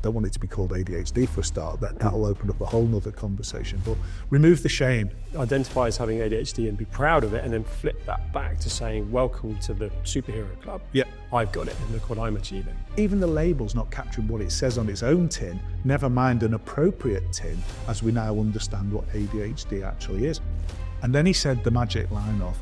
don't want it to be called ADHD for a start. That'll open up a whole nother conversation. But remove the shame. Identify as having ADHD and be proud of it, and then flip that back to saying, welcome to the superhero club. Yeah. I've got it, and look what I'm achieving. Even the label's not capturing what it says on its own tin, never mind an appropriate tin, as we now understand what ADHD actually is. And then he said the magic line of,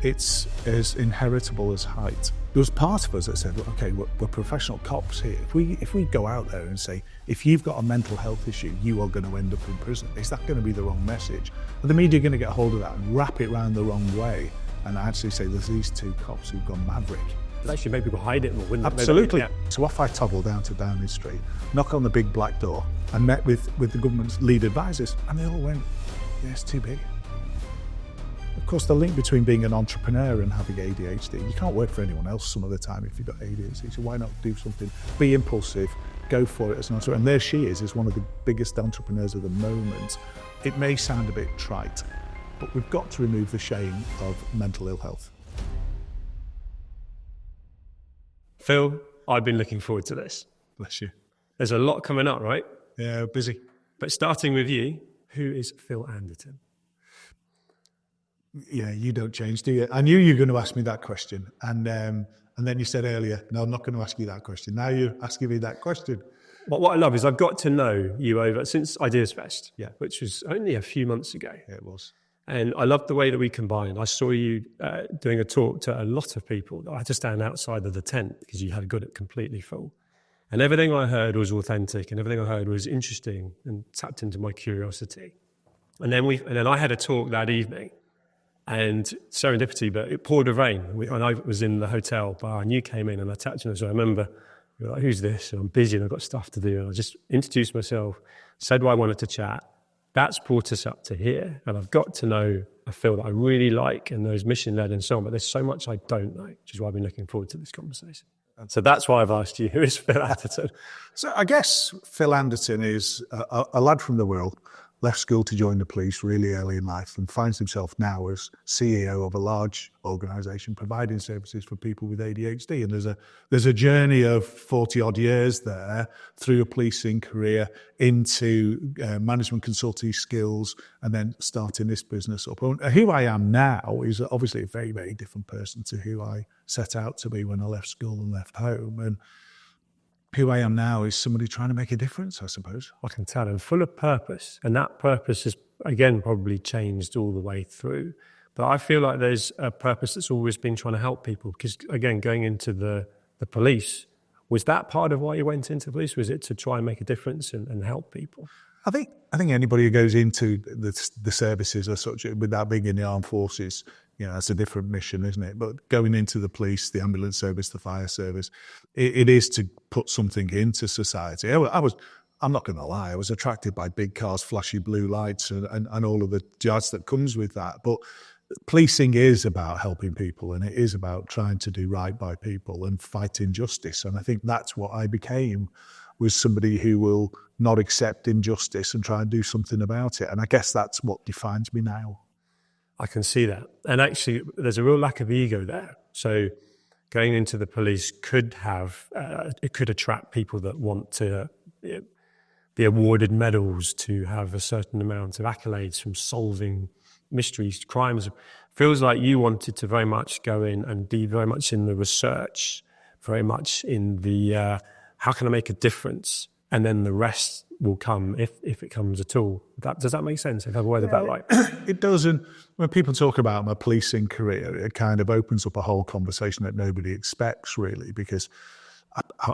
it's as inheritable as height. There was part of us that said, okay, we're professional cops here. If we go out there and say, if you've got a mental health issue, you are going to end up in prison, is that going to be the wrong message? Are the media going to get hold of that and wrap it around the wrong way and actually say there's these two cops who've gone maverick? It actually made people hide it more, wouldn't it? Absolutely. So off I toddled down to Downing Street, knock on the big black door, and met with the government's lead advisors, and they all went, yeah, it's too big. Of course, the link between being an entrepreneur and having ADHD, you can't work for anyone else some of the time if you've got ADHD, so why not do something, be impulsive, go for it as an entrepreneur. And there she is one of the biggest entrepreneurs of the moment. It may sound a bit trite, but we've got to remove the shame of mental ill health. Phil, I've been looking forward to this. Bless you. There's a lot coming up, right? Yeah, busy. But starting with you, who is Phil Anderton? Yeah, you don't change, do you? I knew you were going to ask me that question. And then you said earlier, no, I'm not going to ask you that question. Now you're asking me that question. What I love is I've got to know you over since Ideas Fest, yeah, which was only a few months ago. Yeah, it was. And I love the way that we combined. I saw you doing a talk to a lot of people. I had to stand outside of the tent because you had got it completely full. And everything I heard was authentic and everything I heard was interesting and tapped into my curiosity. And then I had a talk that evening. And serendipity, but it poured with rain. And I was in the hotel bar and you came in and I tapped you. So I remember, you were like, who's this? And I'm busy and I've got stuff to do. And I just introduced myself, said why I wanted to chat. That's brought us up to here. And I've got to know a Phil that I really like and knows mission-led and so on. But there's so much I don't know, which is why I've been looking forward to this conversation. And so that's why I've asked you, who is Phil Anderton? So I guess Phil Anderton is a lad from the world, left school to join the police really early in life and finds himself now as CEO of a large organisation providing services for people with ADHD. And there's a journey of 40 odd years there through a policing career into management consulting skills and then starting this business up. And who I am now is obviously a very, very different person to who I set out to be when I left school and left home. And who I am now is somebody trying to make a difference, I suppose. I can tell, and full of purpose. And that purpose has, again, probably changed all the way through. But I feel like there's a purpose that's always been trying to help people. Because, again, going into the police, was that part of why you went into police? Was it to try and make a difference and help people? I think anybody who goes into the services as such, without being in the armed forces, you know, that's a different mission, isn't it? But going into the police, the ambulance service, the fire service, it is to put something into society. I'm not going to lie, I was attracted by big cars, flashy blue lights and all of the jazz that comes with that. But policing is about helping people and it is about trying to do right by people and fight injustice. And I think that's what I became, was somebody who will not accept injustice and try and do something about it. And I guess that's what defines me now. I can see that. And actually, there's a real lack of ego there. So going into the police could attract people that want to be awarded medals, to have a certain amount of accolades from solving mysteries, crimes. Feels like you wanted to very much go in and be very much in the research, very much in the how can I make a difference? And then the rest will come if it comes at all. Does that make sense? If I've worded that right? It does. And when people talk about my policing career, it kind of opens up a whole conversation that nobody expects, really, because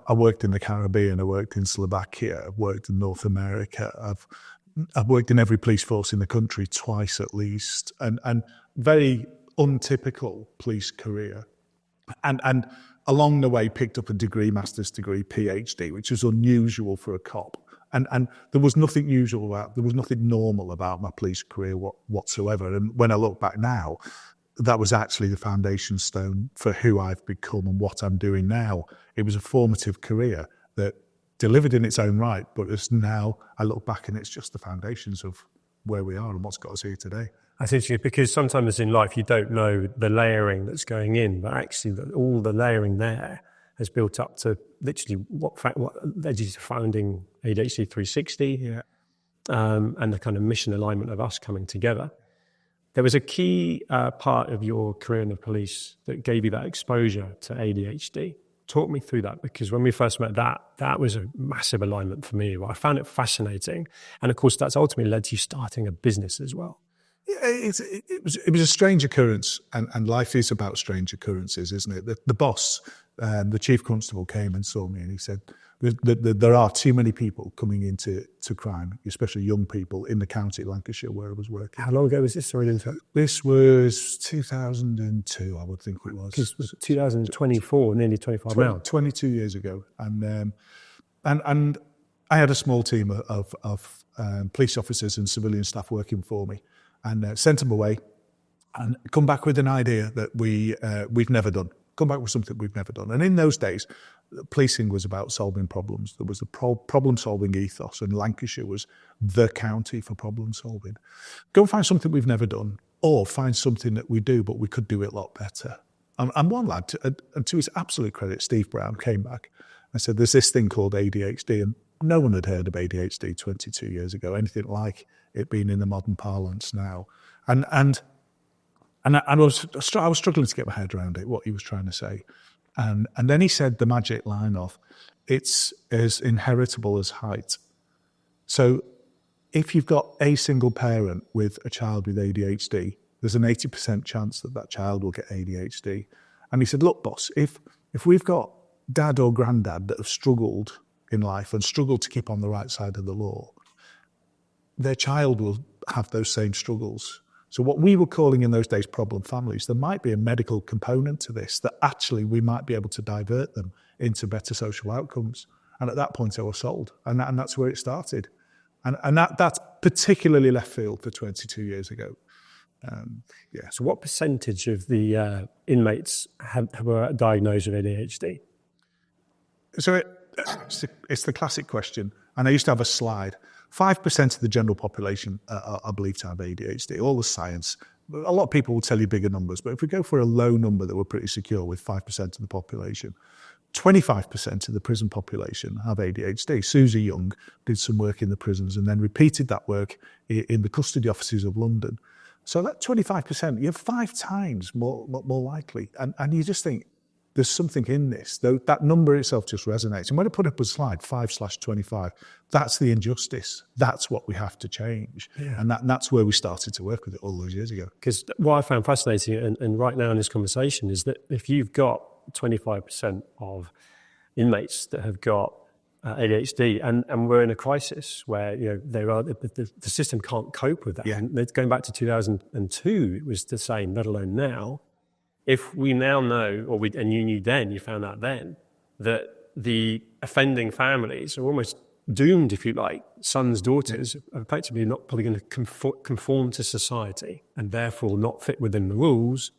I worked in the Caribbean, I worked in Slovakia, I've worked in North America, I've worked in every police force in the country twice at least, and very untypical police career. And along the way picked up a degree, master's degree, PhD, which is unusual for a cop. And there was nothing there was nothing normal about my police career whatsoever. And when I look back now, that was actually the foundation stone for who I've become and what I'm doing now. It was a formative career that delivered in its own right, but it's now I look back and it's just the foundations of where we are and what's got us here today. That's interesting, because sometimes in life you don't know the layering that's going in, but actually all the layering there has built up to literally what led you to founding ADHD 360 and the kind of mission alignment of us coming together. There was a key part of your career in the police that gave you that exposure to ADHD. Talk me through that, because when we first met, that was a massive alignment for me. I found it fascinating. And of course, that's ultimately led to you starting a business as well. Yeah, it was a strange occurrence, and life is about strange occurrences, isn't it? The boss, the chief constable, came and saw me, and he said, there are too many people coming into crime, especially young people, in the county, Lancashire, where I was working. How long ago was this? Sorry, this was 2002, I would think it was. Because it was 2024, nearly 25 now. 22 years ago. And I had a small team of police officers and civilian staff working for me, and sent them away and come back with an idea that we've never done. Come back with something we've never done. And in those days, policing was about solving problems. There was a problem-solving ethos, and Lancashire was the county for problem-solving. Go and find something we've never done, or find something that we do, but we could do it a lot better. And one lad, and to his absolute credit, Steve Brown, came back and said, there's this thing called ADHD, and no one had heard of ADHD 22 years ago, anything like it being in the modern parlance now. And I was struggling to get my head around it, what he was trying to say. And then he said the magic line of, it's as inheritable as height. So if you've got a single parent with a child with ADHD, there's an 80% chance that child will get ADHD. And he said, look, boss, if we've got dad or granddad that have struggled in life and struggled to keep on the right side of the law, their child will have those same struggles. So what we were calling in those days problem families, there might be a medical component to this that actually we might be able to divert them into better social outcomes. And at that point I was sold. And that's where it started. And that's particularly left field for 22 years ago. So what percentage of the inmates were diagnosed with ADHD? So it's the classic question. And I used to have a slide. 5% of the general population are believed to have ADHD. All the science, a lot of people will tell you bigger numbers, but if we go for a low number that we're pretty secure with 5% of the population, 25% of the prison population have ADHD. Susie Young did some work in the prisons and then repeated that work in the custody offices of London. So that 25%, you're 5 times more likely. And you just think, there's something in this, though that number itself just resonates. And when I put up a slide, 5/25, that's the injustice. That's what we have to change. Yeah. And that's where we started to work with it all those years ago. Because what I found fascinating, and right now in this conversation, is that if you've got 25% of inmates that have got ADHD, and we're in a crisis where the system can't cope with that. Yeah. And going back to 2002, it was the same, let alone now. If we now know, and you knew then, you found out then, that the offending families are almost doomed, if you like, sons, daughters, are effectively not probably going to conform to society and therefore not fit within the rules.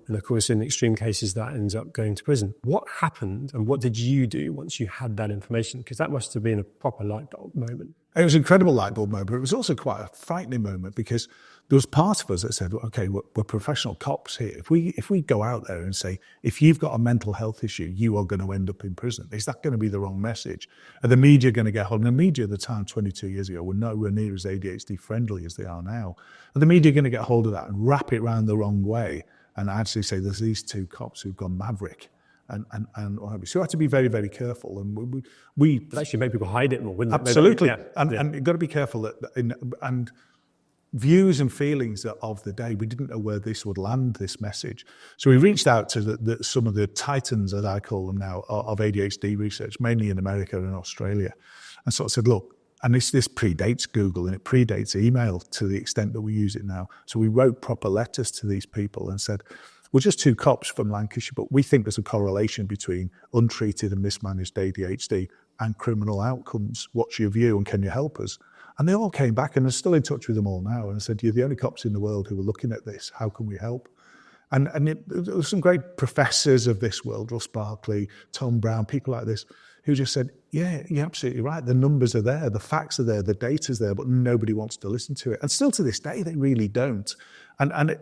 And of course, in extreme cases, that ends up going to prison. What happened and what did you do once you had that information? Because that must have been a proper light bulb moment. It was an incredible light bulb moment, but it was also quite a frightening moment because there was part of us that said, well, okay, we're professional cops here. If we go out there and say, if you've got a mental health issue, you are going to end up in prison, is that going to be the wrong message? Are the media going to get hold? And the media at the time, 22 years ago, were nowhere near as ADHD friendly as they are now. Are the media going to get hold of that and wrap it around the wrong way and actually say there's these 2 cops who've gone maverick? And so we had to be very, very careful. And we but actually made people hide it more, wouldn't it? Absolutely. And you've got to be careful and views and feelings of the day, we didn't know where this would land, this message. So we reached out to some of the titans, as I call them now, of ADHD research, mainly in America and Australia, and sort of said, look, and this predates Google and it predates email to the extent that we use it now. So we wrote proper letters to these people and said, we're just 2 cops from Lancashire, but we think there's a correlation between untreated and mismanaged ADHD and criminal outcomes. What's your view and can you help us? And they all came back, and I'm still in touch with them all now, and I said, you're the only cops in the world who are looking at this. How can we help? And there were some great professors of this world, Russ Barkley, Tom Brown, people like this, who just said, yeah, you're absolutely right. The numbers are there, the facts are there, the data's there, but nobody wants to listen to it. And still to this day, they really don't. And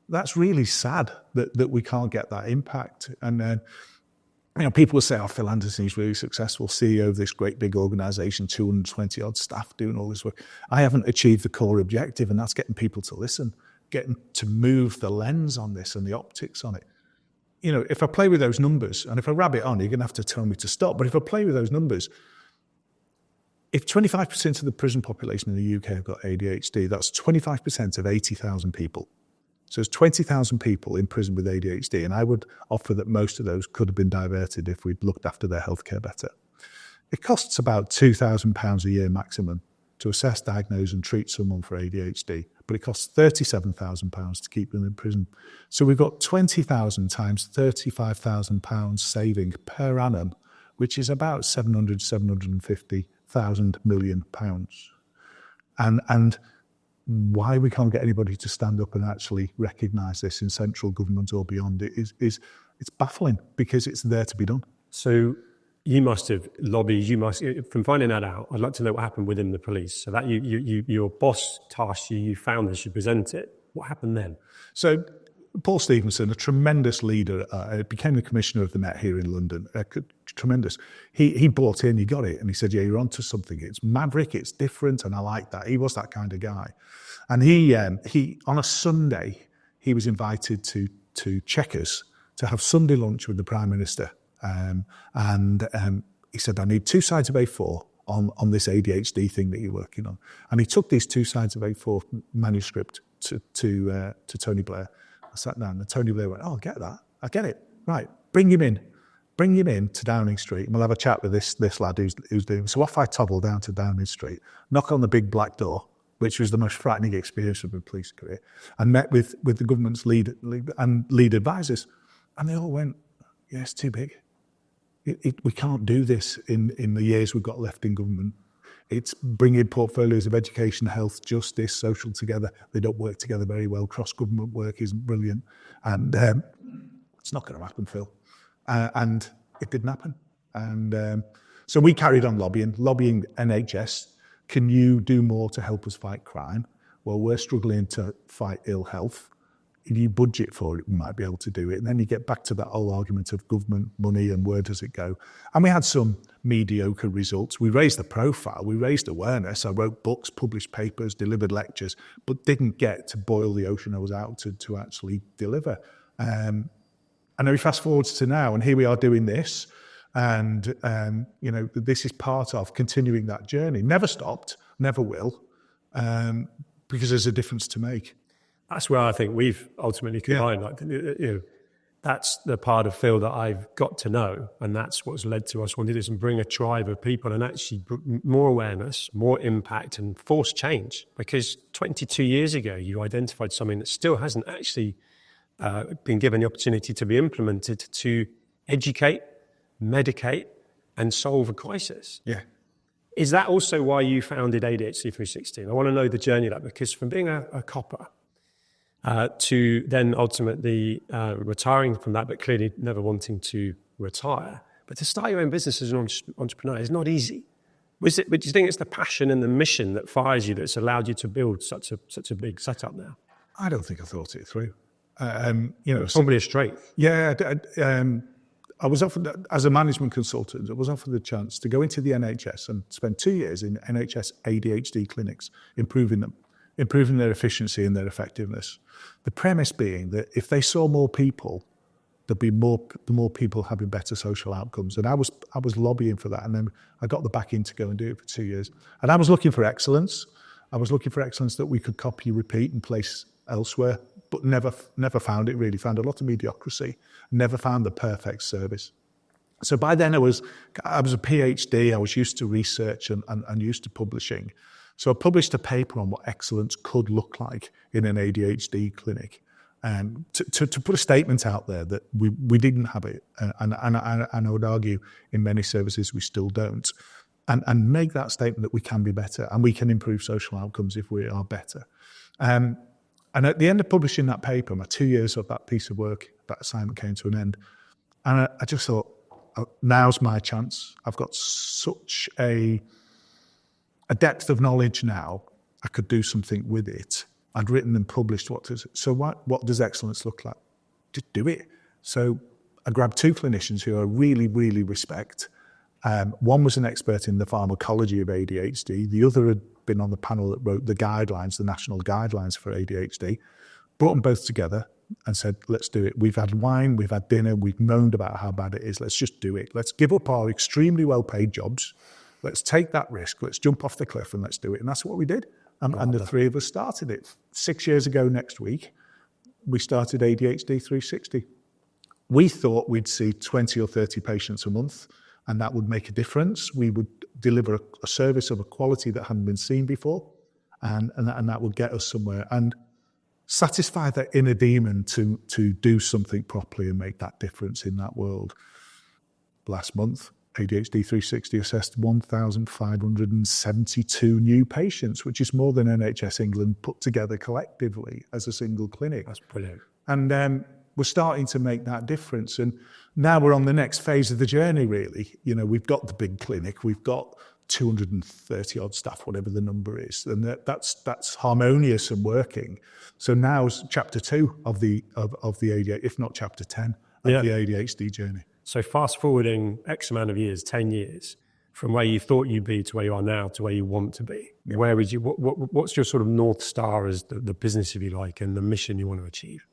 that's really sad that we can't get that impact. And people will say, oh, Phil Anderson, he's really successful, CEO of this great big organisation, 220 odd staff doing all this work. I haven't achieved the core objective, and that's getting people to listen, getting to move the lens on this and the optics on it. If I play with those numbers, and if I rabbit on, you're going to have to tell me to stop, but if I play with those numbers, if 25% of the prison population in the UK have got ADHD, that's 25% of 80,000 people. So there's 20,000 people in prison with ADHD, and I would offer that most of those could have been diverted if we'd looked after their healthcare better. It costs about £2,000 a year maximum to assess, diagnose and treat someone for ADHD, but it costs £37,000 to keep them in prison. So we've got 20,000 times £35,000 saving per annum, which is about £750,000 million. And why we can't get anybody to stand up and actually recognise this in central government or beyond it is it's baffling, because it's there to be done. So you must have lobbied, from finding that out, I'd like to know what happened within the police. So that your boss tasked you, you found this, you present it. What happened then? So Paul Stevenson, a tremendous leader, became the commissioner of the Met here in London. Tremendous. He bought in, he got it, and he said, yeah, you're onto something. It's maverick, it's different, and I like that. He was that kind of guy. And he on a Sunday, he was invited to Chequers to have Sunday lunch with the Prime Minister. He said, I need 2 sides of A4 on this ADHD thing that you're working on. And he took these 2 sides of A4 manuscript to Tony Blair. I sat down, and Tony Blair went, oh, I get that. I get it. Right, bring him in to Downing Street, and we'll have a chat with this lad who's doing. So off I toddled down to Downing Street, knock on the big black door, which was the most frightening experience of my police career, and met with the government's lead advisors. And they all went, yeah, it's too big. We can't do this in the years we've got left in government. It's bringing portfolios of education, health, justice, social together. They don't work together very well. Cross-government work isn't brilliant. And it's not going to happen, Phil. And it didn't happen. And so we carried on lobbying NHS. Can you do more to help us fight crime? Well, we're struggling to fight ill health. If you budget for it, we might be able to do it. And then you get back to that whole argument of government money and where does it go? And we had some mediocre results. We raised the profile, we raised awareness. I wrote books, published papers, delivered lectures, but didn't get to boil the ocean I was out to actually deliver. And then we fast forward to now, and here we are doing this. And, this is part of continuing that journey. Never stopped, never will, because there's a difference to make. That's where I think we've ultimately combined. Yeah. That's the part of Phil that I've got to know, and that's what's led to us wanting to do this and bring a tribe of people and actually more awareness, more impact, and force change. Because 22 years ago, you identified something that still hasn't actually been given the opportunity to be implemented to educate, medicate, and solve a crisis. Yeah. Is that also why you founded ADHD 316? I want to know the journey of that, because from being a copper to then ultimately retiring from that, but clearly never wanting to retire, but to start your own business as an entrepreneur is not easy. But do you think it's the passion and the mission that fires you that's allowed you to build such a big setup now? I don't think I thought it through. Probably a strength. Yeah, I was offered, as a management consultant, I was offered the chance to go into the NHS and spend 2 years in NHS ADHD clinics, improving their efficiency and their effectiveness. The premise being that if they saw more people, there'd be more people having better social outcomes. And I was lobbying for that, and then I got the backing to go and do it for 2 years. And I was looking for excellence. I was looking for excellence that we could copy, repeat, and place elsewhere, but never found it really. Found a lot of mediocrity. Never found the perfect service. So by then I was a PhD. I was used to research and used to publishing. So I published a paper on what excellence could look like in an ADHD clinic, and to put a statement out there that we didn't have it, and I would argue in many services we still don't, and make that statement that we can be better and we can improve social outcomes if we are better. And at the end of publishing that paper, my 2 years of that piece of work, that assignment came to an end, and I just thought, now's my chance. I've got such a depth of knowledge now, I could do something with it. I'd written and published what does excellence look like? Just do it. So I grabbed two clinicians who I really, really respect. One was an expert in the pharmacology of ADHD. The other had been on the panel that wrote the guidelines, the national guidelines for ADHD. Brought them both together and said, let's do it. We've had wine, we've had dinner, we've moaned about how bad it is. Let's just do it. Let's give up our extremely well-paid jobs. Let's take that risk. Let's jump off the cliff and let's do it. And that's what we did. And the three of us started it. 6 years ago next week, we started ADHD 360. We thought we'd see 20 or 30 patients a month, and that would make a difference. We would deliver a service of a quality that hadn't been seen before, and that would get us somewhere. And satisfy that inner demon to do something properly and make that difference in that world. Last month, ADHD 360 assessed 1,572 new patients, which is more than NHS England put together collectively as a single clinic. That's brilliant. And we're starting to make that difference. And now we're on the next phase of the journey, really. You know, we've got the big clinic, we've got 230 odd staff, whatever the number is, and that's harmonious and working. So now's chapter 2 of the ADHD, if not chapter 10 of the ADHD journey. So fast forwarding X amount of years, 10 years, from where you thought you'd be to where you are now to where you want to be. Yeah. Where would you? What's your sort of North Star as the business, if you like, and the mission you want to achieve?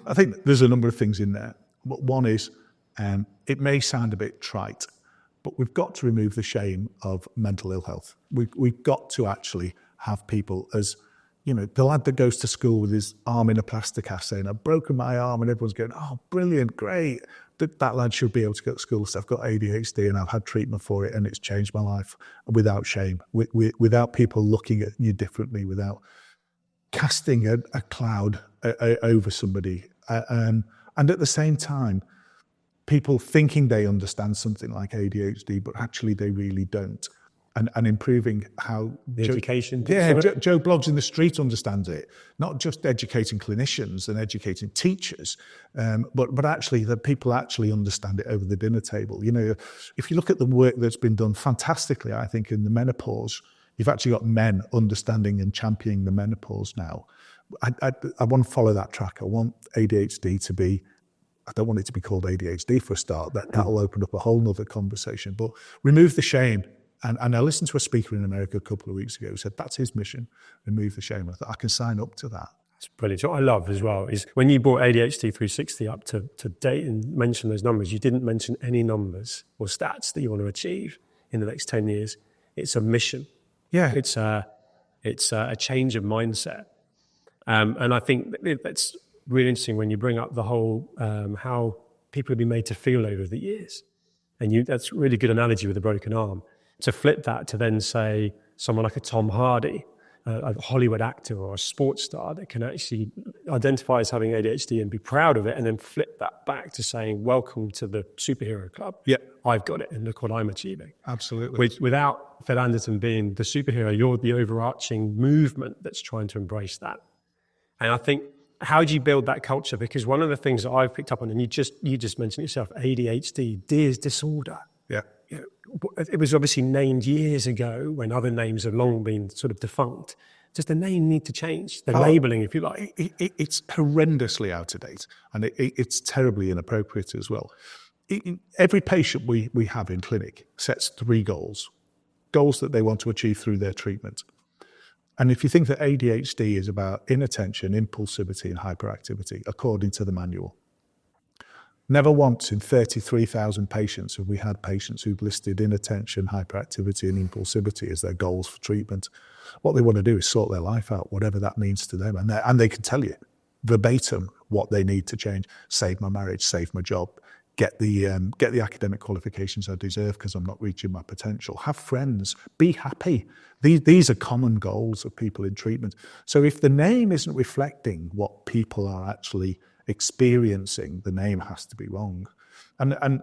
I think there's a number of things in there. One is, it may sound a bit trite, but we've got to remove the shame of mental ill health. We've got to actually have people as, you know, the lad that goes to school with his arm in a plastic cast saying, I've broken my arm, and everyone's going, oh, brilliant, great. That lad should be able to go to school and say, I've got ADHD and I've had treatment for it and it's changed my life, without shame, without people looking at you differently, without casting a cloud over somebody. And at the same time, people thinking they understand something like ADHD, but actually they really don't. And improving how the education. Joe Bloggs in the street understands it. Not just educating clinicians and educating teachers, but actually that people actually understand it over the dinner table. You know, if you look at the work that's been done fantastically, I think, in the menopause, you've actually got men understanding and championing the menopause now. I want to follow that track. I want ADHD to be, I don't want it to be called ADHD for a start. That'll open up a whole nother conversation. But remove the shame. And I listened to a speaker in America a couple of weeks ago who said that's his mission, remove the shame. I thought, I can sign up to that. That's brilliant. So what I love as well is when you brought ADHD 360 up to date and mentioned those numbers, you didn't mention any numbers or stats that you want to achieve in the next 10 years. It's a mission. Yeah. It's a change of mindset. And I think that's really interesting when you bring up the whole how people have been made to feel over the years. And that's a really good analogy with a broken arm. To flip that to then say someone like a Tom Hardy, a Hollywood actor or a sports star that can actually identify as having ADHD and be proud of it, and then flip that back to saying, welcome to the superhero club. Yeah, I've got it and look what I'm achieving. Absolutely. Without Phil Anderton being the superhero, you're the overarching movement that's trying to embrace that. And I think, how do you build that culture? Because one of the things that I've picked up on, and you just mentioned yourself, ADHD, D is disorder. Yeah. You know, it was obviously named years ago when other names have long been sort of defunct. Does the name need to change? The labeling, if you like. It's horrendously out of date, and it's terribly inappropriate as well. Every patient we have in clinic sets 3 goals that they want to achieve through their treatment. And if you think that ADHD is about inattention, impulsivity, and hyperactivity, according to the manual, never once in 33,000 patients have we had patients who've listed inattention, hyperactivity, and impulsivity as their goals for treatment. What they want to do is sort their life out, whatever that means to them. And they can tell you verbatim what they need to change. Save my marriage, save my job, get the academic qualifications I deserve because I'm not reaching my potential. Have friends, be happy. These are common goals of people in treatment. So if the name isn't reflecting what people are actually experiencing, the name has to be wrong. And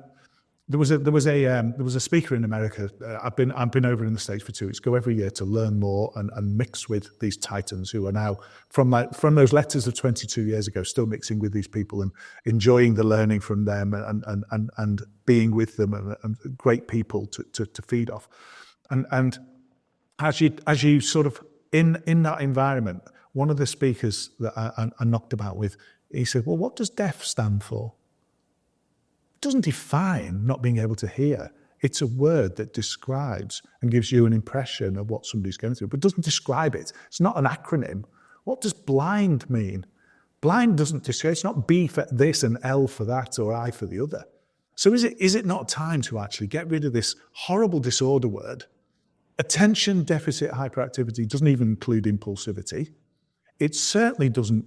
there was a speaker in America. I've been over in the States for 2 weeks. Go every year to learn more and mix with these titans who are now from those letters of 22 years ago, still mixing with these people and enjoying the learning from them and being with them and great people to feed off. And as you sort of in that environment, one of the speakers that I knocked about with, he said, well, what does DEAF stand for? doesn't define not being able to hear. It's a word that describes and gives you an impression of what somebody's going through, but doesn't describe it. It's not an acronym. What does blind mean? Blind doesn't describe, it's not B for this and L for that or I for the other. So is it not time to actually get rid of this horrible disorder word? Attention deficit hyperactivity doesn't even include impulsivity. It certainly doesn't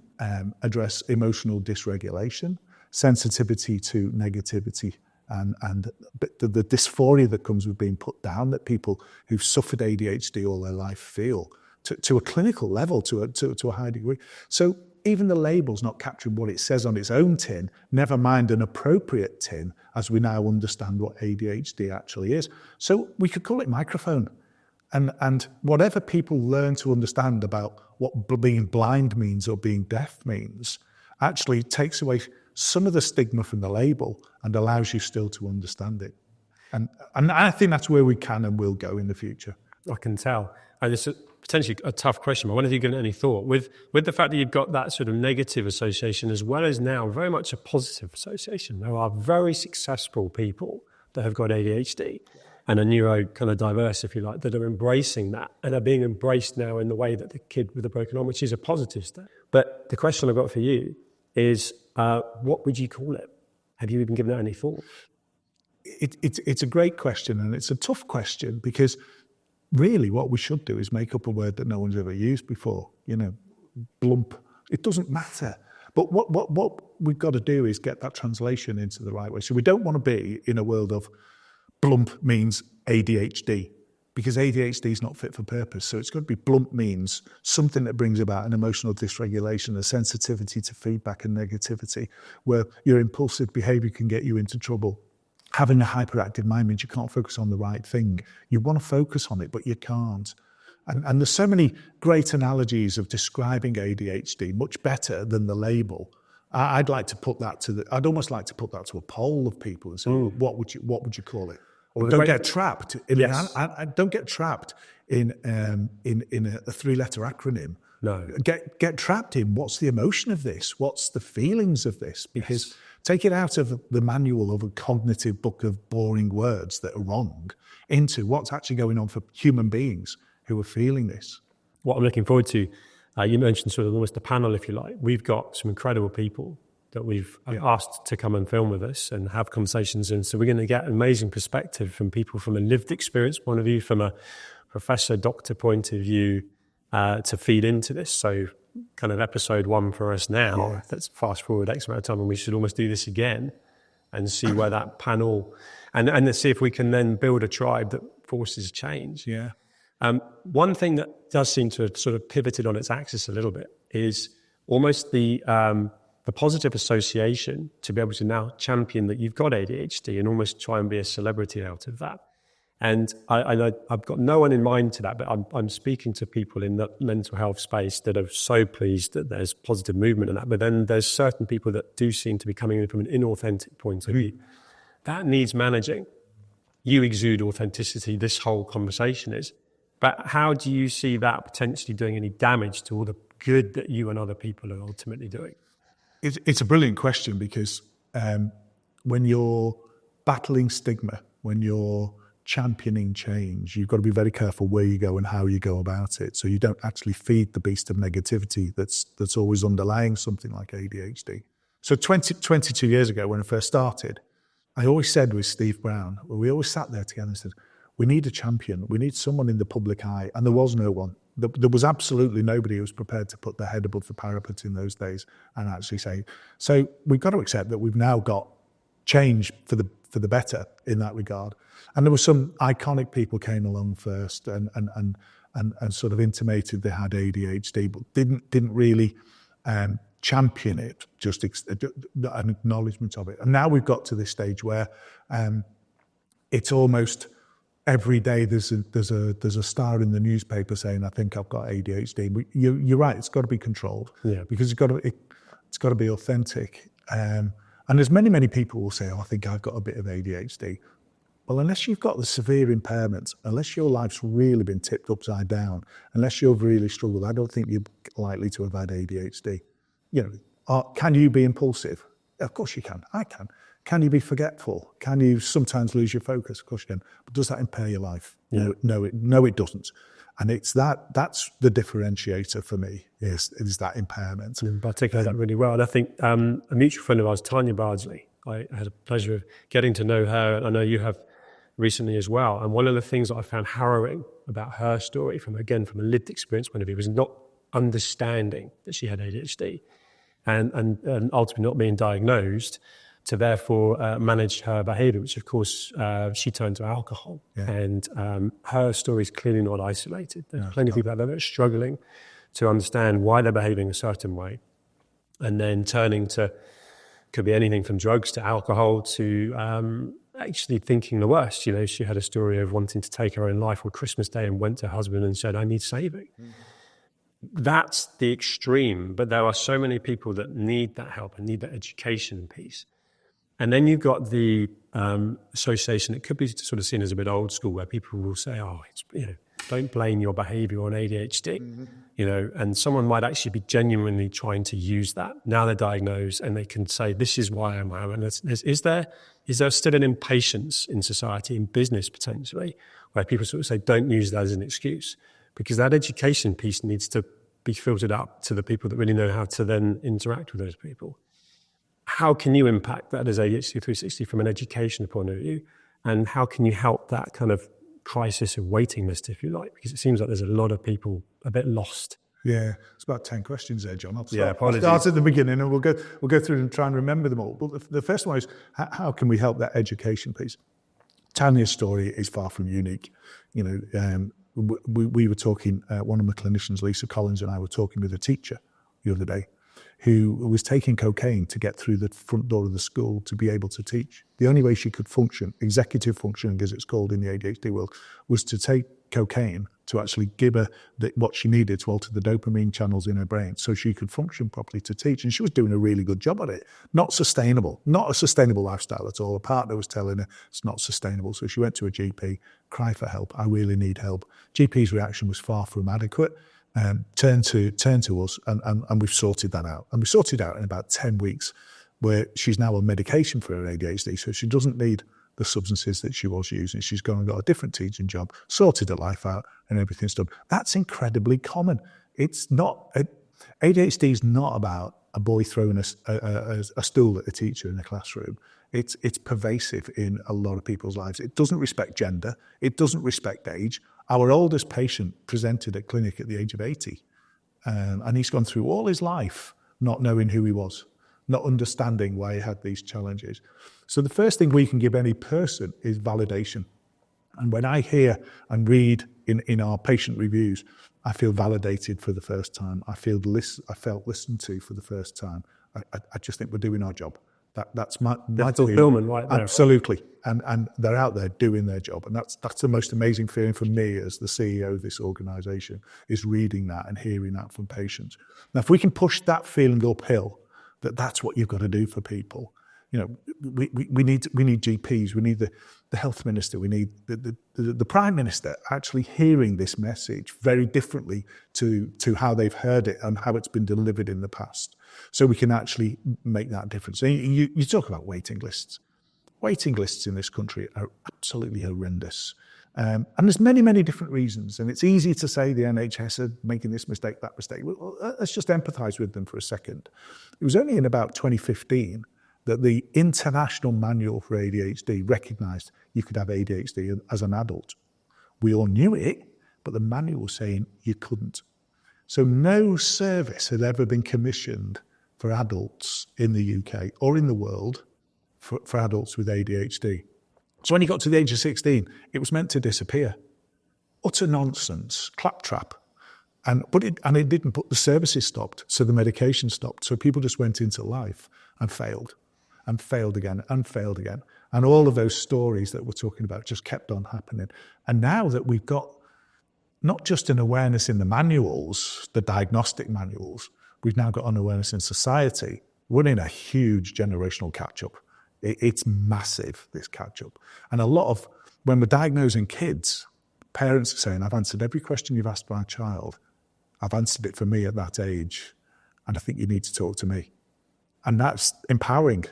address emotional dysregulation, sensitivity to negativity, and the dysphoria that comes with being put down that people who've suffered ADHD all their life feel to a clinical level, to a high degree. So even the label's not capturing what it says on its own tin, never mind an appropriate tin, as we now understand what ADHD actually is. So we could call it microphone. And whatever people learn to understand about what being blind means or being deaf means actually takes away some of the stigma from the label and allows you still to understand it. And I think that's where we can and will go in the future. I can tell. And it's potentially a tough question, but I wonder if you've given it any thought. With the fact that you've got that sort of negative association as well as now very much a positive association. There are very successful people that have got ADHD and are neuro kind of diverse, if you like, that are embracing that and are being embraced now in the way that the kid with a broken arm, which is a positive step. But the question I've got for you is, what would you call it? Have you even given it any thought? It's a great question, and it's a tough question because really what we should do is make up a word that no one's ever used before. Blump. It doesn't matter. But what we've got to do is get that translation into the right way. So we don't want to be in a world of blump means ADHD, because ADHD is not fit for purpose. So it's got to be blump means something that brings about an emotional dysregulation, a sensitivity to feedback and negativity, where your impulsive behavior can get you into trouble. Having a hyperactive mind means you can't focus on the right thing. You want to focus on it, but you can't. And there's so many great analogies of describing ADHD much better than the label. I'd like to put that I'd almost like to put that to a poll of people and say, what would you call it? Or don't get trapped. Don't get trapped in a three-letter acronym. No. Get trapped in what's the emotion of this? What's the feelings of this? Because take it out of the manual of a cognitive book of boring words that are wrong into what's actually going on for human beings who are feeling this. What I'm looking forward to, you mentioned sort of almost a panel, if you like. We've got some incredible people that we've asked to come and film with us and have conversations. And so we're going to get an amazing perspective from people from a lived experience point of view, from a professor, doctor point of view, to feed into this. So kind of episode 1 for us now. Yeah. Let's fast forward X amount of time and we should almost do this again and see where that panel, and let's see if we can then build a tribe that forces change. Yeah. One thing that does seem to have sort of pivoted on its axis a little bit is almost the positive association to be able to now champion that you've got ADHD and almost try and be a celebrity out of that. And I've got no one in mind to that, but I'm speaking to people in the mental health space that are so pleased that there's positive movement in that. But then there's certain people that do seem to be coming in from an inauthentic point of view. That needs managing. You exude authenticity, this whole conversation is. But how do you see that potentially doing any damage to all the good that you and other people are ultimately doing? It's a brilliant question because when you're battling stigma, when you're championing change, you've got to be very careful where you go and how you go about it, so you don't actually feed the beast of negativity that's always underlying something like ADHD. So 22 years ago, when I first started, I always said with Steve Brown, we always sat there together and said, we need a champion, we need someone in the public eye, and there was no one. There was absolutely nobody who was prepared to put their head above the parapet in those days and actually say, so we've got to accept that we've now got change for the better in that regard. And there were some iconic people came along first and sort of intimated they had ADHD, but didn't really champion it, just an acknowledgement of it. And now we've got to this stage where it's almost every day there's a star in the newspaper saying, I think I've got ADHD. You're right, it's got to be controlled, because it's got to be authentic. And there's many people will say, I think I've got a bit of ADHD. Well, unless you've got the severe impairments, unless your life's really been tipped upside down, unless you've really struggled, I don't think you're likely to have had ADHD. Can you be impulsive? Of course you can. I can. Can you be forgetful? Can you sometimes lose your focus? Of course you can. But does that impair your life? Yeah. No, it doesn't. And it's that's the differentiator for me, is that impairment. You articulate that really well. And I think a mutual friend of ours, Tanya Bardsley, I had a pleasure of getting to know her, and I know you have recently as well. And one of the things that I found harrowing about her story, from a lived experience point of view, was not understanding that she had ADHD and ultimately not being diagnosed, to therefore manage her behaviour, which of course she turned to alcohol. Yeah. And her story is clearly not isolated. There's plenty of people out there that are struggling to understand why they're behaving a certain way, and then turning to, could be anything from drugs to alcohol to actually thinking the worst. You know, she had a story of wanting to take her own life on Christmas Day and went to her husband and said, I need saving. That's the extreme, but there are so many people that need that help and need that education piece. And then you've got the association. It could be sort of seen as a bit old school, where people will say, "Oh, don't blame your behaviour on ADHD," and someone might actually be genuinely trying to use that. Now they're diagnosed, and they can say, "This is why I'm." And is there still an impatience in society, in business potentially, where people sort of say, "Don't use that as an excuse," because that education piece needs to be filtered up to the people that really know how to then interact with those people. How can you impact that as ADHD 360 from an education point of view? And how can you help that kind of crisis of waiting list, if you like? Because it seems like there's a lot of people a bit lost. Yeah, it's about 10 questions there, John. I'll apologies. start at the beginning, and we'll go through and try and remember them all. But the first one is, how can we help that education piece? Tanya's story is far from unique. We were talking, one of my clinicians, Lisa Collins, and I were talking with a teacher the other day, who was taking cocaine to get through the front door of the school to be able to teach. The only way she could function, executive functioning as it's called in the ADHD world, was to take cocaine to actually give her what she needed to alter the dopamine channels in her brain so she could function properly to teach. And she was doing a really good job at it. Not a sustainable lifestyle at all. Her partner was telling her it's not sustainable. So she went to a GP, cried for help. I really need help. GP's reaction was far from adequate. Turn to us, and we've sorted that out. And we sorted out in about 10 weeks, where she's now on medication for her ADHD, so she doesn't need the substances that she was using. She's gone and got a different teaching job, sorted her life out, and everything's done. That's incredibly common. It's not, ADHD is not about a boy throwing a stool at a teacher in a classroom. It's pervasive in a lot of people's lives. It doesn't respect gender. It doesn't respect age. Our oldest patient presented at clinic at the age of 80, and he's gone through all his life not knowing who he was, not understanding why he had these challenges. So the first thing we can give any person is validation. And when I hear and read in our patient reviews, I feel validated for the first time. I felt listened to for the first time. I just think we're doing our job. That's my fulfillment right there. Absolutely. And they're out there doing their job. And that's the most amazing feeling for me as the CEO of this organisation, is reading that and hearing that from patients. Now, if we can push that feeling uphill, that's what you've got to do for people. We need GPs, we need the health minister, we need the prime minister actually hearing this message very differently to how they've heard it and how it's been delivered in the past. So we can actually make that difference. So you talk about waiting lists. Waiting lists in this country are absolutely horrendous. And there's many, many different reasons. And it's easy to say the NHS are making this mistake, that mistake. Well, let's just empathise with them for a second. It was only in about 2015 that the International Manual for ADHD recognised you could have ADHD as an adult. We all knew it, but the manual was saying you couldn't. So no service had ever been commissioned for adults in the UK or in the world for adults with ADHD. So when he got to the age of 16, it was meant to disappear. Utter nonsense, claptrap. And it didn't, but the services stopped, so the medication stopped. So people just went into life and failed again and failed again. And all of those stories that we're talking about just kept on happening. And now that we've got not just an awareness in the manuals, the diagnostic manuals, we've now got an awareness in society. We're in a huge generational catch-up. It's massive, this catch-up. And a lot of, when we're diagnosing kids, parents are saying, I've answered every question you've asked my child. I've answered it for me at that age, and I think you need to talk to me. And that's empowering,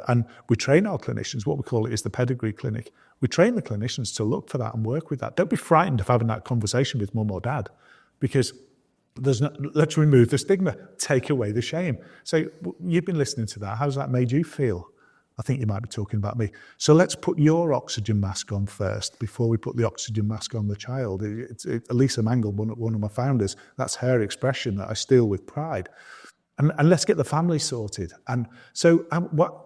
And we train our clinicians. What we call it is the pedigree clinic. We train the clinicians to look for that and work with that. Don't be frightened of having that conversation with mum or dad, because let's remove the stigma, take away the shame. So you've been listening to that. How's that made you feel? I think you might be talking about me. So let's put your oxygen mask on first before we put the oxygen mask on the child. Elisa Mangle, one of my founders, that's her expression that I steal with pride. And let's get the family sorted. And so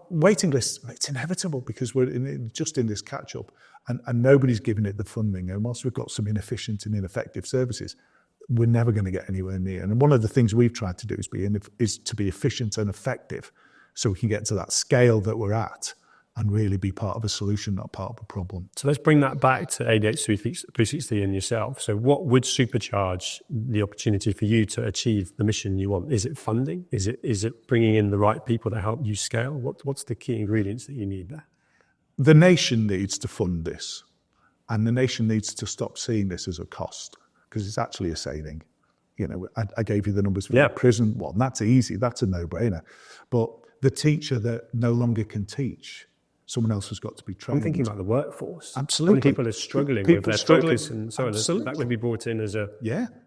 waiting lists, it's inevitable because we're just in this catch-up and nobody's giving it the funding. And whilst we've got some inefficient and ineffective services, we're never going to get anywhere near. And one of the things we've tried to do is to be efficient and effective so we can get to that scale that we're at and really be part of a solution, not part of a problem. So let's bring that back to ADHD 360 and yourself. So what would supercharge the opportunity for you to achieve the mission you want? Is it funding? Is it bringing in the right people to help you scale? What's the key ingredients that you need there? The nation needs to fund this, and the nation needs to stop seeing this as a cost, because it's actually a saving. You know, I gave you the numbers for the prison one. That's easy. That's a no-brainer. But the teacher that no longer can teach, someone else has got to be trained. I'm thinking about the workforce. Absolutely. When people are struggling with their focus and so on, that would be brought in as a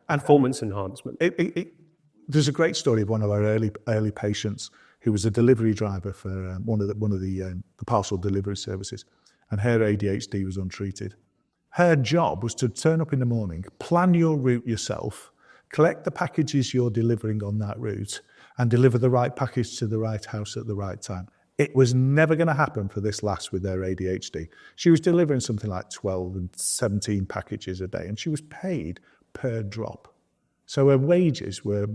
performance enhancement. There's a great story of one of our early patients who was a delivery driver for one of the parcel delivery services, and her ADHD was untreated. Her job was to turn up in the morning, plan your route yourself, collect the packages you're delivering on that route, and deliver the right package to the right house at the right time. It was never going to happen for this lass with their ADHD. She was delivering something like 12 and 17 packages a day, and she was paid per drop. So her wages were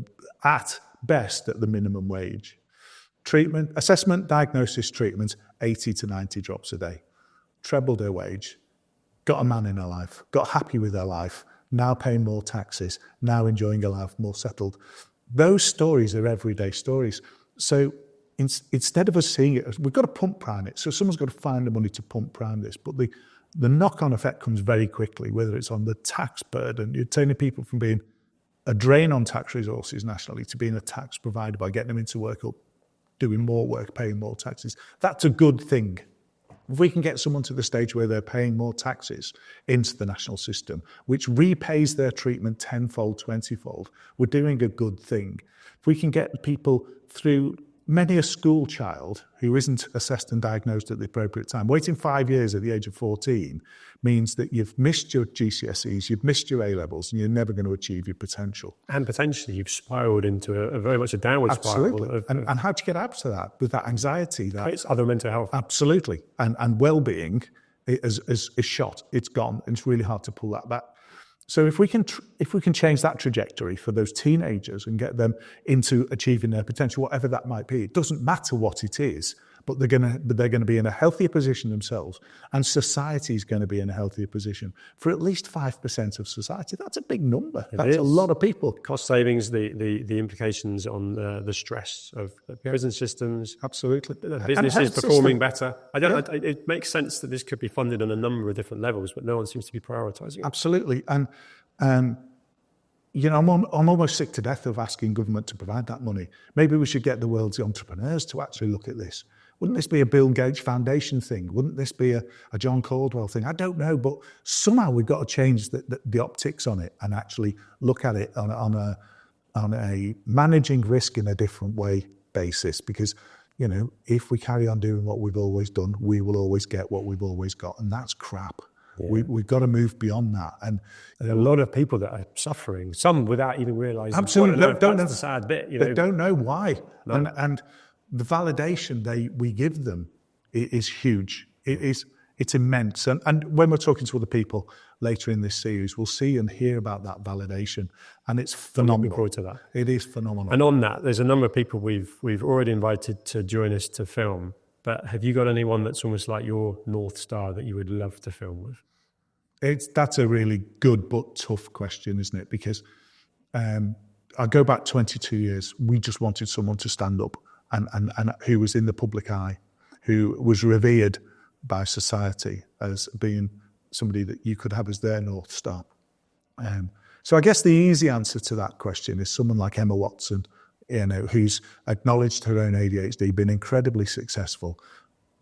at best at the minimum wage. Treatment, assessment, diagnosis, treatment, 80 to 90 drops a day. Trebled her wage, got a man in her life, got happy with her life, now paying more taxes, now enjoying a life more settled. Those stories are everyday stories. So instead of us seeing it, we've got to pump prime it. So someone's got to find the money to pump prime this. But the knock-on effect comes very quickly, whether it's on the tax burden. You're turning people from being a drain on tax resources nationally to being a tax provider by getting them into work or doing more work, paying more taxes. That's a good thing. If we can get someone to the stage where they're paying more taxes into the national system, which repays their treatment tenfold, 20-fold, we're doing a good thing. If we can get people through many a school child who isn't assessed and diagnosed at the appropriate time, waiting 5 years at the age of 14 means that you've missed your GCSEs, you've missed your A-levels, and you're never going to achieve your potential. And potentially you've spiraled into a very much a downward spiral. Absolutely. And how do you get out of that? With that anxiety. It's other mental health. Absolutely. And well-being is shot. It's gone. And it's really hard to pull that back. So if we can change that trajectory for those teenagers and get them into achieving their potential, whatever that might be, it doesn't matter what it is, but they're going to be in a healthier position themselves, and society is going to be in a healthier position. For at least 5% of society, that's a big number. That's a lot of people. Cost savings, the implications on the stress of the prison systems. Absolutely. The businesses performing better. It makes sense that this could be funded on a number of different levels, but no one seems to be prioritising it. Absolutely. And you know, I'm almost sick to death of asking government to provide that money. Maybe we should get the world's entrepreneurs to actually look at this. Wouldn't this be a Bill Gates Foundation thing? Wouldn't this be a John Caldwell thing? I don't know, but somehow we've got to change the optics on it and actually look at it on a managing risk in a different way basis. Because, you know, if we carry on doing what we've always done, we will always get what we've always got, and that's crap. Yeah. We've got to move beyond that. And a lot of people that are suffering, some without even realising. Absolutely. That's the sad bit. You know. They don't know why. No. And the validation we give them is huge. It's immense. And when we're talking to other people later in this series, we'll see and hear about that validation. And it's phenomenal. I'm looking forward to that. It is phenomenal. And on that, there's a number of people we've already invited to join us to film. But have you got anyone that's almost like your North Star that you would love to film with? That's a really good but tough question, isn't it? Because I go back 22 years. We just wanted someone to stand up and who was in the public eye, who was revered by society as being somebody that you could have as their North Star. So I guess the easy answer to that question is someone like Emma Watson who's acknowledged her own ADHD, been incredibly successful,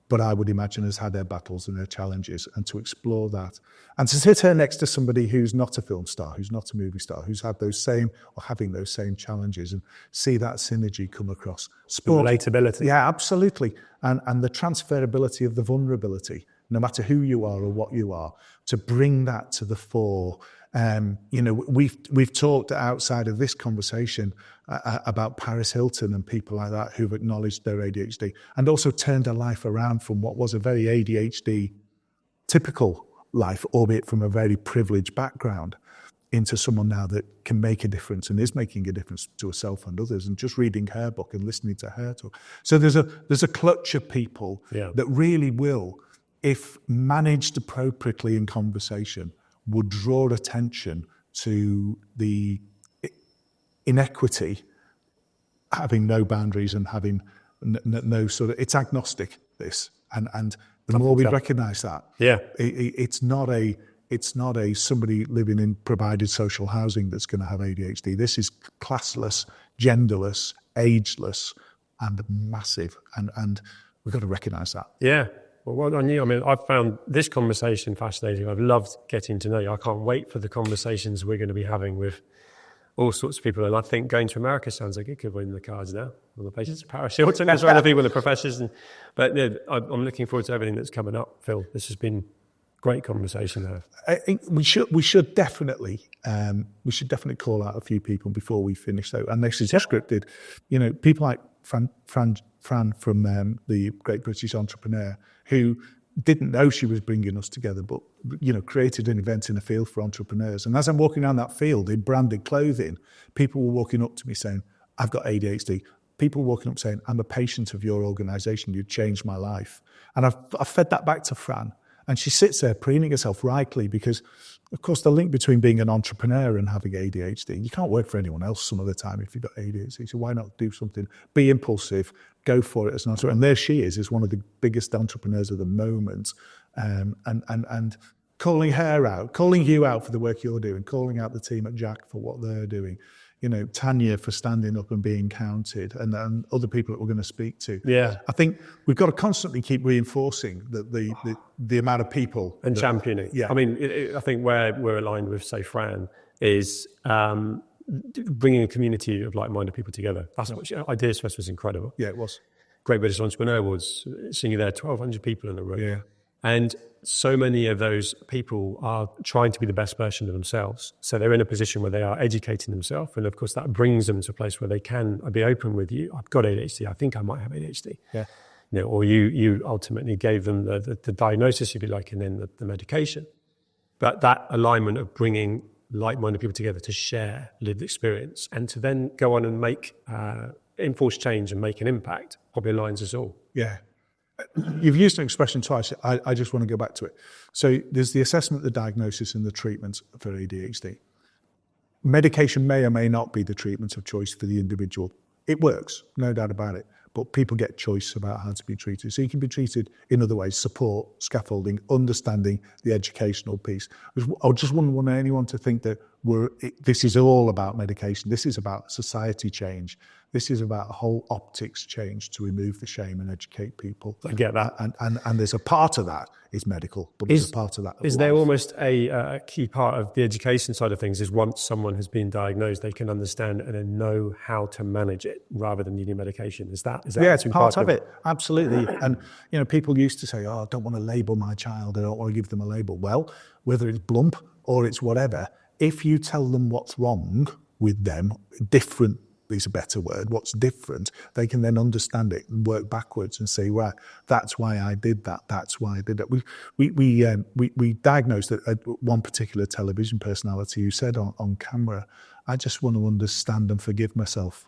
but I would imagine has had her battles and her challenges, and to explore that. And to sit her next to somebody who's not a film star, who's not a movie star, who's had those same or having those same challenges, and see that synergy come across. Sport, relatability. Yeah, absolutely. And the transferability of the vulnerability, no matter who you are or what you are, to bring that to the fore. We've talked outside of this conversation about Paris Hilton and people like that who've acknowledged their ADHD and also turned their life around from what was a very ADHD typical life, albeit from a very privileged background, into someone now that can make a difference and is making a difference to herself and others. And just reading her book and listening to her talk. So there's a clutch of people that really will, if managed appropriately in conversation, would draw attention to the inequity, having no boundaries and having no sort of, it's agnostic, this. And the more we recognise that, it's not a somebody living in provided social housing that's going to have ADHD. This is classless, genderless, ageless, and massive. And we've got to recognise that. Yeah. Well, well done you. I mean, I've found this conversation fascinating. I've loved getting to know you. I can't wait for the conversations we're going to be having with all sorts of people. And I think going to America sounds like it could win the cards now. All the patients, Paris Hilton, as well, the people, the professors. But yeah, I'm looking forward to everything that's coming up, Phil. This has been a great conversation there. I think we should definitely call out a few people before we finish though. And this is scripted. People like Fran from the Great British Entrepreneur, who didn't know she was bringing us together, but created an event in a field for entrepreneurs. And as I'm walking around that field in branded clothing, people were walking up to me saying, "I've got ADHD." People walking up saying, "I'm a patient of your organisation. You've changed my life." And I've fed that back to Fran, and she sits there preening herself rightly, because, of course, the link between being an entrepreneur and having ADHD, you can't work for anyone else some of the time if you've got ADHD. So why not do something? Be impulsive, go for it as an entrepreneur. And there she is one of the biggest entrepreneurs of the moment, and calling her out, calling you out for the work you're doing, calling out the team at Jack for what they're doing. Tanya for standing up and being counted, and other people that we're going to speak to. Yeah, I think we've got to constantly keep reinforcing the amount of people and championing. Yeah, I mean, I think where we're aligned with, say, Fran, is bringing a community of like-minded people together. That's what Ideas Fest was incredible. Yeah, it was. Great British Entrepreneur was seeing there 1,200 people in the room. Yeah. And so many of those people are trying to be the best version of themselves. So they're in a position where they are educating themselves. And of course, that brings them to a place where they can be open with you. I've got ADHD. I think I might have ADHD. Yeah. Or you ultimately gave them the diagnosis, if you like, and then the medication. But that alignment of bringing like-minded people together to share lived experience and to then go on and make enforce change and make an impact probably aligns us all. Yeah. You've used an expression twice. I just want to go back to it. So there's the assessment, the diagnosis, and the treatment for ADHD. Medication may or may not be the treatment of choice for the individual. It works, no doubt about it. But people get choice about how to be treated. So you can be treated in other ways: support, scaffolding, understanding the educational piece. I just wouldn't want anyone to think that this is all about medication. This is about society change. This is about a whole optics change to remove the shame and educate people. I get that. And there's a part of that is medical, but there's a part of that. Is there almost a key part of the education side of things is once someone has been diagnosed, they can understand and then know how to manage it rather than needing medication? Is that yeah, it's part of it. Absolutely. And, people used to say, I don't want to label my child. I don't want to give them a label. Well, whether it's Blump or it's whatever, if you tell them what's wrong with them, different is a better word, what's different, they can then understand it and work backwards and say, right, that's why I did that. That's why I did that. We diagnosed one particular television personality who said on camera, I just want to understand and forgive myself.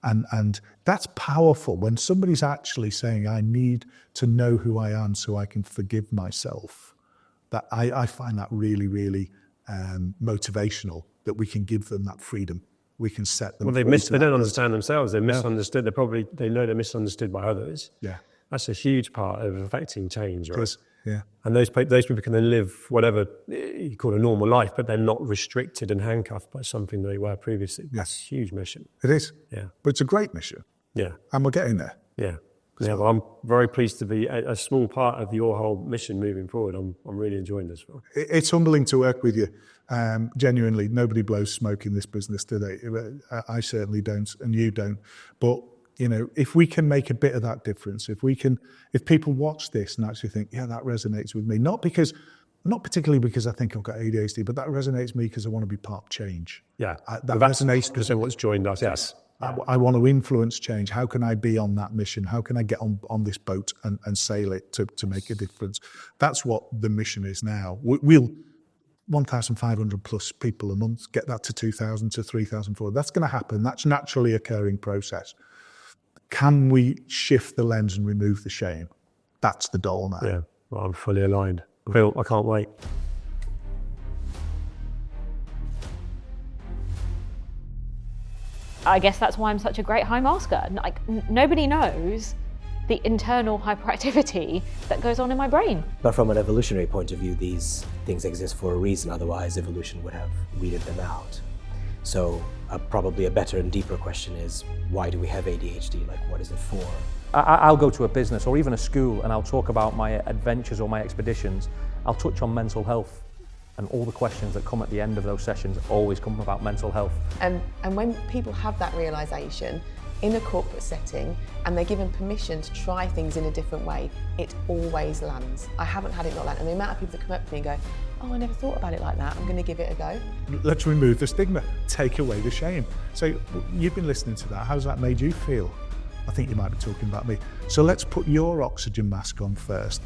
And that's powerful when somebody's actually saying, I need to know who I am so I can forgive myself. That I find that really, really motivational, that we can give them that freedom. We can set them. Well, they don't understand themselves. They're misunderstood. They know they're misunderstood by others. Yeah. That's a huge part of affecting change, right? Yeah. And those people can then live whatever you call a normal life, but they're not restricted and handcuffed by something they were previously. That's a huge mission. It is. Yeah. But it's a great mission. Yeah. And we're getting there. Yeah. Yeah, well, I'm very pleased to be a small part of your whole mission moving forward. I'm really enjoying this. It's humbling to work with you. Genuinely, nobody blows smoke in this business, do they? I certainly don't, and you don't. But if we can make a bit of that difference, if people watch this and actually think, yeah, that resonates with me, not particularly because I think I've got ADHD, but that resonates with me because I want to be part of change. Yeah, that resonates because what's joined us. Yes. I want to influence change. How can I be on that mission? How can I get on this boat and sail it to make a difference? That's what the mission is now. We'll 1,500 plus people a month, get that to 2,000 to 3,000, 4,000. That's going to happen. That's naturally occurring process. Can we shift the lens and remove the shame? That's the goal now. Yeah, well, I'm fully aligned. Phil, I can't wait. I guess that's why I'm such a great high masker. Like, nobody knows the internal hyperactivity that goes on in my brain. But from an evolutionary point of view, these things exist for a reason, otherwise evolution would have weeded them out. So probably a better and deeper question is, why do we have ADHD? Like, what is it for? I'll go to a business or even a school and I'll talk about my adventures or my expeditions. I'll touch on mental health, and all the questions that come at the end of those sessions always come about mental health. And when people have that realisation in a corporate setting and they're given permission to try things in a different way, it always lands. I haven't had it not land. And the amount of people that come up to me and go, oh, I never thought about it like that, I'm going to give it a go. Let's remove the stigma, take away the shame. So you've been listening to that. How's that made you feel? I think you might be talking about me. So let's put your oxygen mask on first.